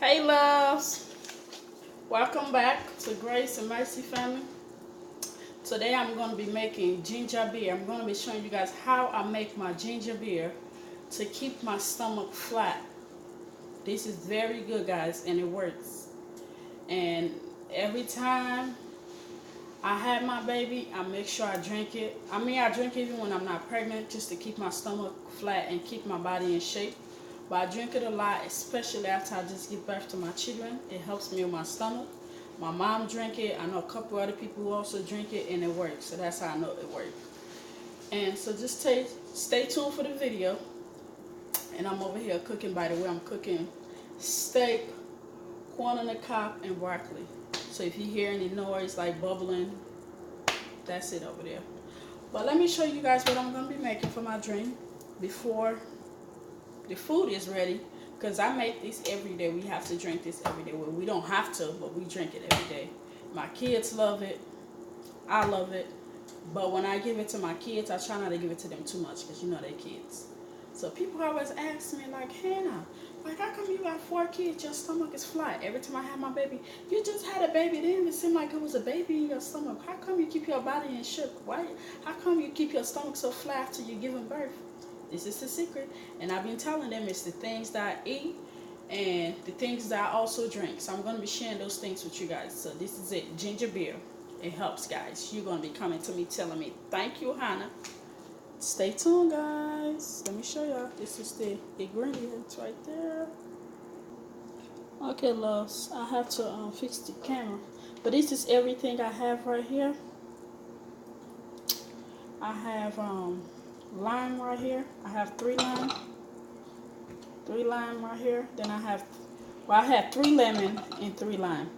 Hey loves, welcome back to Grace and Mercy family. Today I'm going to be making ginger beer. I'm going to be showing you guys how I make my ginger beer to keep my stomach flat. This is very good guys, and it works. And every time I have my baby, I make sure I drink it. I drink it even when I'm not pregnant, just to keep my stomach flat and keep my body in shape. But I drink it a lot, especially after I just give birth to my children. It helps me with my stomach. My mom drink it. I know a couple other people who also drink it, and it works. So that's how I know it works. And so just stay tuned for the video. And I'm over here cooking, by the way. I'm cooking steak, corn on the cob, and broccoli. So if you hear any noise like bubbling, that's it over there. But let me show you guys what I'm going to be making for my drink before the food is ready, because I make this every day. We have to drink this every day. Well, we don't have to, but we drink it every day. My kids love it. I love it. But when I give it to my kids, I try not to give it to them too much, because you know they're kids. So people always ask me, like, Hannah, like, how come you got 4 kids, your stomach is flat? Every time I have my baby, you just had a baby, it didn't even seem like it was a baby in your stomach. How come you keep your body in shape? How come you keep your stomach so flat after you're giving birth? This is the secret. And I've been telling them it's the things that I eat and the things that I also drink. So I'm going to be sharing those things with you guys. So this is it, ginger beer. It helps, guys. You're going to be coming to me telling me, thank you, Hannah. Stay tuned, guys. Let me show y'all. This is the ingredients right there. Okay, loves, I have to fix the camera. But this is everything I have right here. I have lime right here. I have 3 lime. 3 lime right here. Then I have 3 lemon and 3 lime.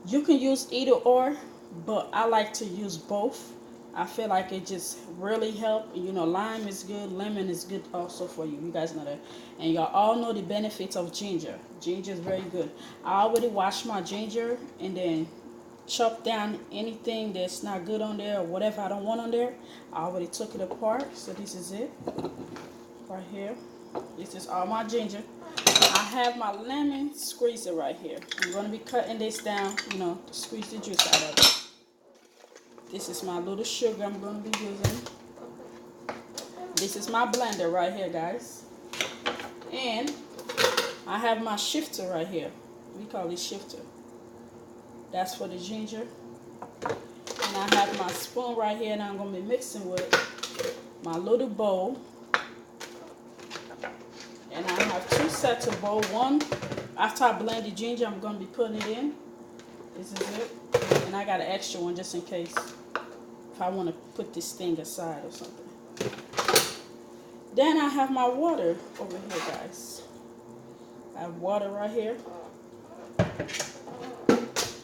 You can use either or, but I like to use both. I feel like it just really help. You know, lime is good, lemon is good also for you. You guys know that. And y'all all know the benefits of ginger. Ginger is very good. I already washed my ginger and then chop down anything that's not good on there or whatever I don't want on there. I already took it apart. So this is it right here. This is all my ginger. I have my lemon squeezer right here. I'm going to be cutting this down, you know, to squeeze the juice out of it. This is my little sugar I'm going to be using. This is my blender right here, guys. And I have my shifter right here. We call it shifter. That's for the ginger. And I have my spoon right here, and I'm going to be mixing with my little bowl. And I have 2 sets of bowl. One, after I blend the ginger, I'm going to be putting it in. This is it. And I got an extra one just in case if I want to put this thing aside or something. Then I have my water over here, guys. I have water right here.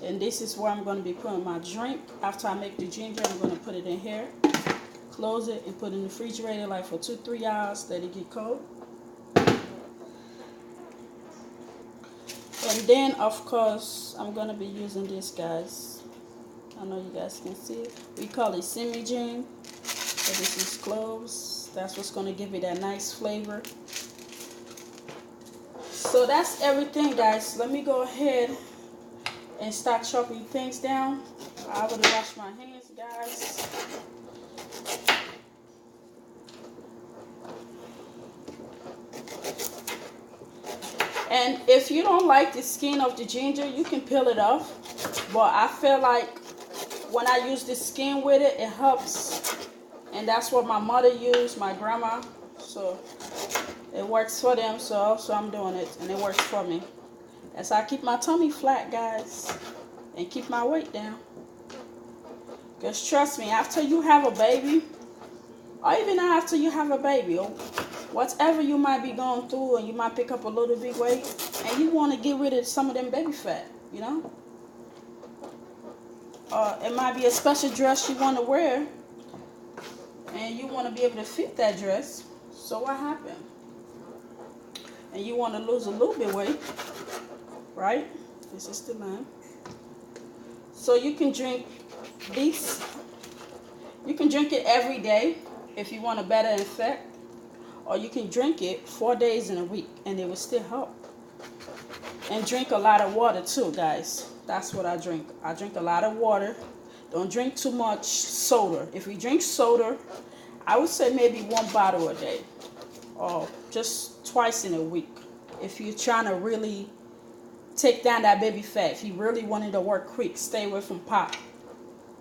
And this is where I'm going to be putting my drink. After I make the ginger, I'm going to put it in here. Close it and put it in the refrigerator like for 2-3 hours. Let it get cold. And then, of course, I'm going to be using this, guys. I know you guys can see it. We call it semi-gin. So this is cloves. That's what's going to give it that nice flavor. So that's everything, guys. Let me go ahead and start chopping things down. I already washed my hands, guys. And if you don't like the skin of the ginger, you can peel it off. But I feel like when I use the skin with it, it helps. And that's what my mother used, my grandma. So it works for them, so also I'm doing it. And it works for me. As I keep my tummy flat, guys. And keep my weight down. Because trust me, after you have a baby, or even after you have a baby, or whatever you might be going through, and you might pick up a little big weight, and you want to get rid of some of them baby fat, you know? It might be a special dress you want to wear, and you want to be able to fit that dress. So what happened? And you want to lose a little bit weight, right? This is the lime. So you can drink this. You can drink it every day if you want a better effect. Or you can drink it 4 days in a week, and it will still help. And drink a lot of water too, guys. That's what I drink. I drink a lot of water. Don't drink too much soda. If you drink soda, I would say maybe 1 bottle a day, or just twice in a week. If you're trying to really take down that baby fat, if you really wanted to work quick, stay away from pop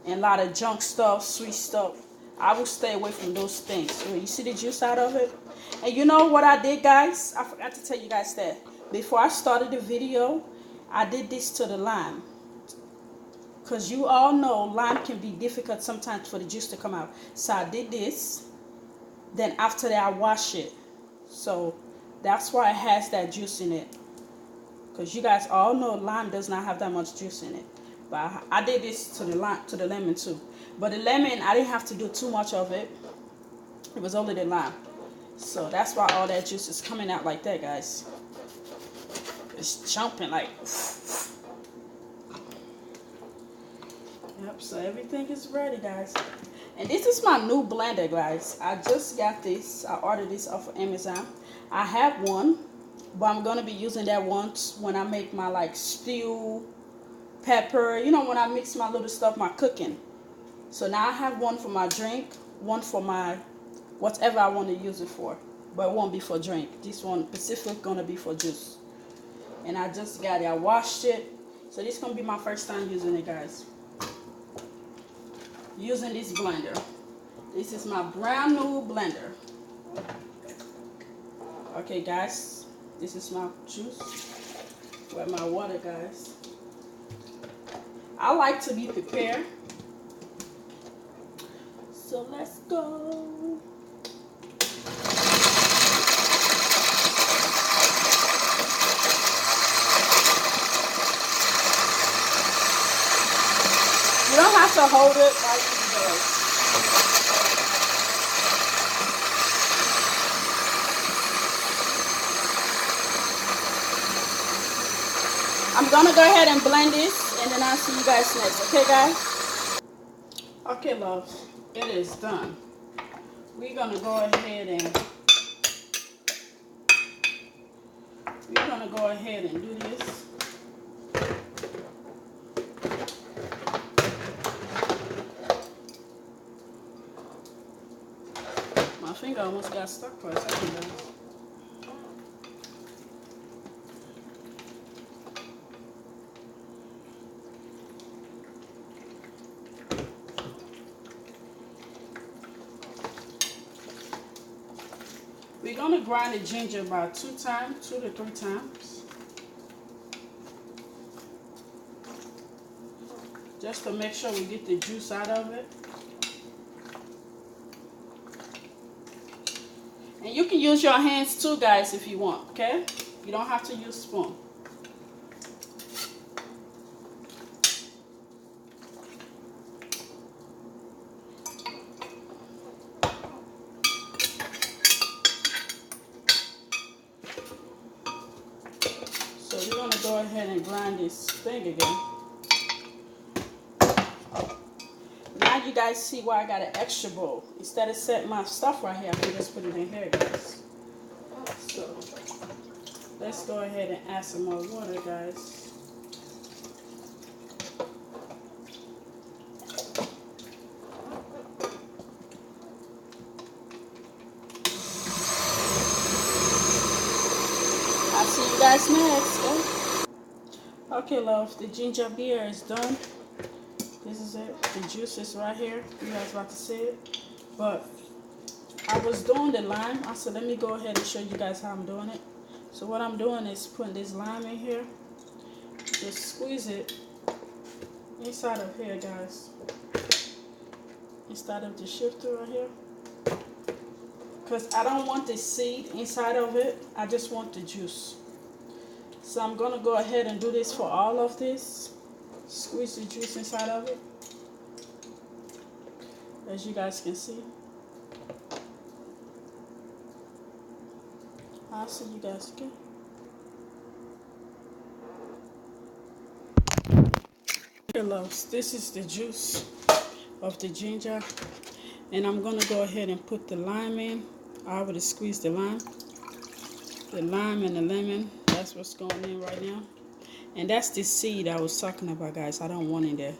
and a lot of junk stuff, sweet stuff. I will stay away from those things. So you see the juice out of it? And you know what I did, guys? I forgot to tell you guys that. Before I started the video, I did this to the lime. Because you all know lime can be difficult sometimes for the juice to come out. So I did this. Then after that, I wash it. So that's why it has that juice in it. Because you guys all know lime does not have that much juice in it. But I did this to the lemon too. But the lemon, I didn't have to do too much of it. It was only the lime. So that's why all that juice is coming out like that, guys. It's jumping like. Yep, so everything is ready, guys. And this is my new blender, guys. I just got this. I ordered this off of Amazon. I have one, but I'm going to be using that once when I make my like stew, pepper, you know, when I mix my little stuff, my cooking. So now I have one for my drink, one for my whatever I want to use it for, but it won't be for drink. This one specific gonna be for juice. And I just got it. I washed it. So this is gonna be my first time using it, guys. Using this blender. This is my brand new blender. Okay, guys, this is my juice with my water, guys. I like to be prepared. So let's go. You don't have to hold it like you do. I'm gonna go ahead and blend this, and then I'll see you guys next. Okay, guys? Okay, love, it is done. We're gonna go ahead and do this. My finger almost got stuck for a second, guys. We're going to grind the ginger about 2 to 3 times. Just to make sure we get the juice out of it. And you can use your hands too, guys, if you want, okay? You don't have to use spoon. So we're going to go ahead and grind this thing again. Now you guys see why I got an extra bowl. Instead of setting my stuff right here, I can just put it in here, guys. So let's go ahead and add some more water, guys. I'll see you guys next. Okay, love, the ginger beer is done. This is it. The juice is right here. You guys about to see it. But I was doing the lime. I said, let me go ahead and show you guys how I'm doing it. So what I'm doing is putting this lime in here. Just squeeze it inside of here, guys. Inside of the shifter right here. Because I don't want the seed inside of it. I just want the juice. So I'm going to go ahead and do this for all of this. Squeeze the juice inside of it. As you guys can see. I'll see you guys again. Okay, loves, this is the juice of the ginger. And I'm going to go ahead and put the lime in. I already squeezed the lime. The lime and the lemon, that's what's going in right now. And that's the seed I was talking about, guys. I don't want it there.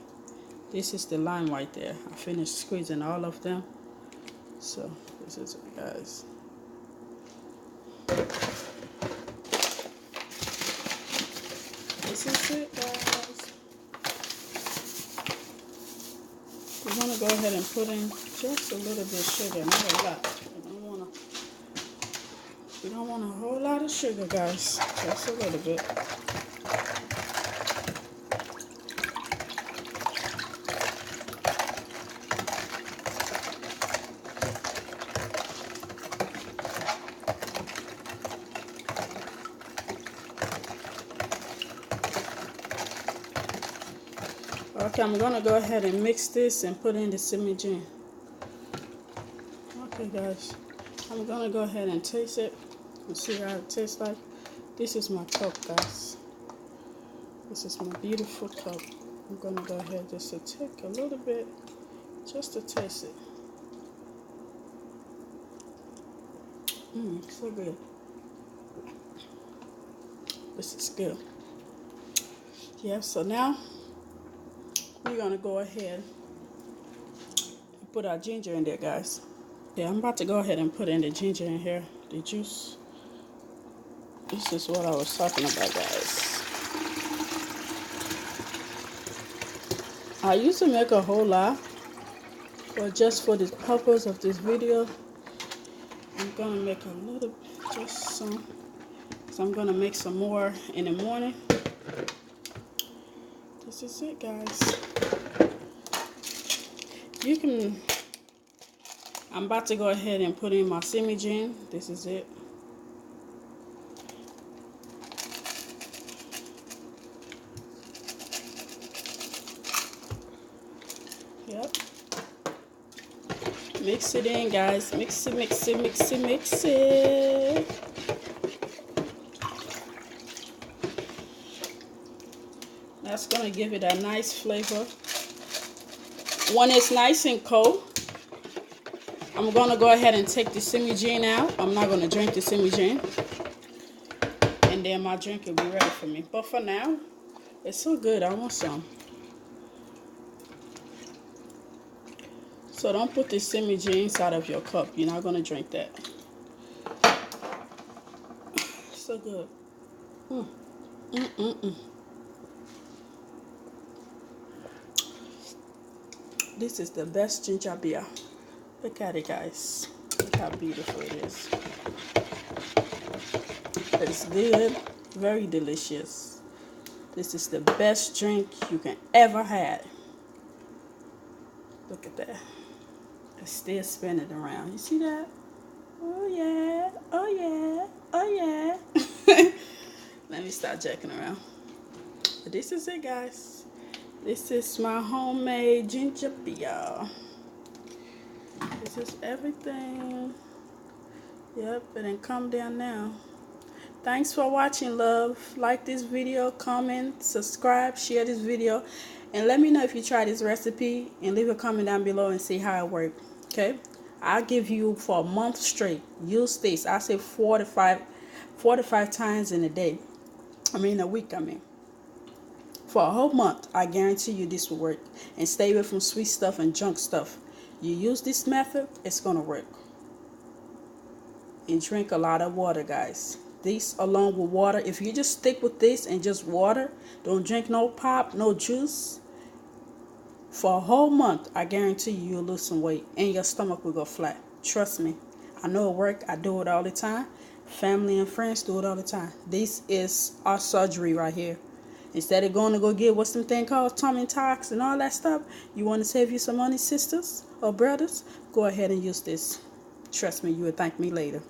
This is the line right there. I finished squeezing all of them. So this is it, guys. This is it, guys. We're gonna go ahead and put in just a little bit of sugar, not a lot. We don't want a whole lot of sugar, guys. Just a little bit. Okay, I'm gonna go ahead and mix this and put in the semi-gin. Okay, guys, I'm gonna go ahead and taste it and see how it tastes like. This is my cup, guys. This is my beautiful cup. I'm gonna go ahead just to take a little bit, just to taste it. So good. This is good. Yeah, so now we're gonna go ahead and put our ginger in there, guys. Yeah, I'm about to go ahead and put in the ginger in here, the juice. This is what I was talking about, guys. I used to make a whole lot, but just for the purpose of this video, I'm gonna make a little, just some. So I'm gonna make some more in the morning. This is it, guys. You can, I'm about to go ahead and put in my semi-gin. This is it. Yep. Mix it in, guys. Mix it, mix it, mix it, mix it. That's gonna give it a nice flavor. When it's nice and cold, I'm gonna go ahead and take the semi-gin out. I'm not gonna drink the semi-gin, and then my drink will be ready for me. But for now, it's so good. I want some. So don't put the semi-gin inside of your cup. You're not gonna drink that. So good. This is the best ginger beer. Look at it, guys. Look how beautiful it is. It's good, very delicious. This is the best drink you can ever have. Look at that. It's still spinning around. You see that? Oh yeah, oh yeah, oh yeah. Let me start jacking around. But this is it, guys. This is my homemade ginger beer. This is everything. Yep, it didn't come down now. Thanks for watching, love. Like this video, comment, subscribe, share this video, and let me know if you try this recipe, and leave a comment down below and see how it worked. Okay, I'll give you for a month straight. Use this. I say 4 to 5 times in a day. A week. For a whole month, I guarantee you this will work. And stay away from sweet stuff and junk stuff. You use this method, it's gonna work. And drink a lot of water, guys. This along with water, if you just stick with this and just water, don't drink no pop, no juice, for a whole month, I guarantee you you'll lose some weight and your stomach will go flat. Trust me. I know it works. I do it all the time. Family and friends do it all the time. This is our surgery right here. Instead of going to go get what's some thing called tummy tox and all that stuff, you want to save you some money, sisters or brothers, go ahead and use this. Trust me, you will thank me later.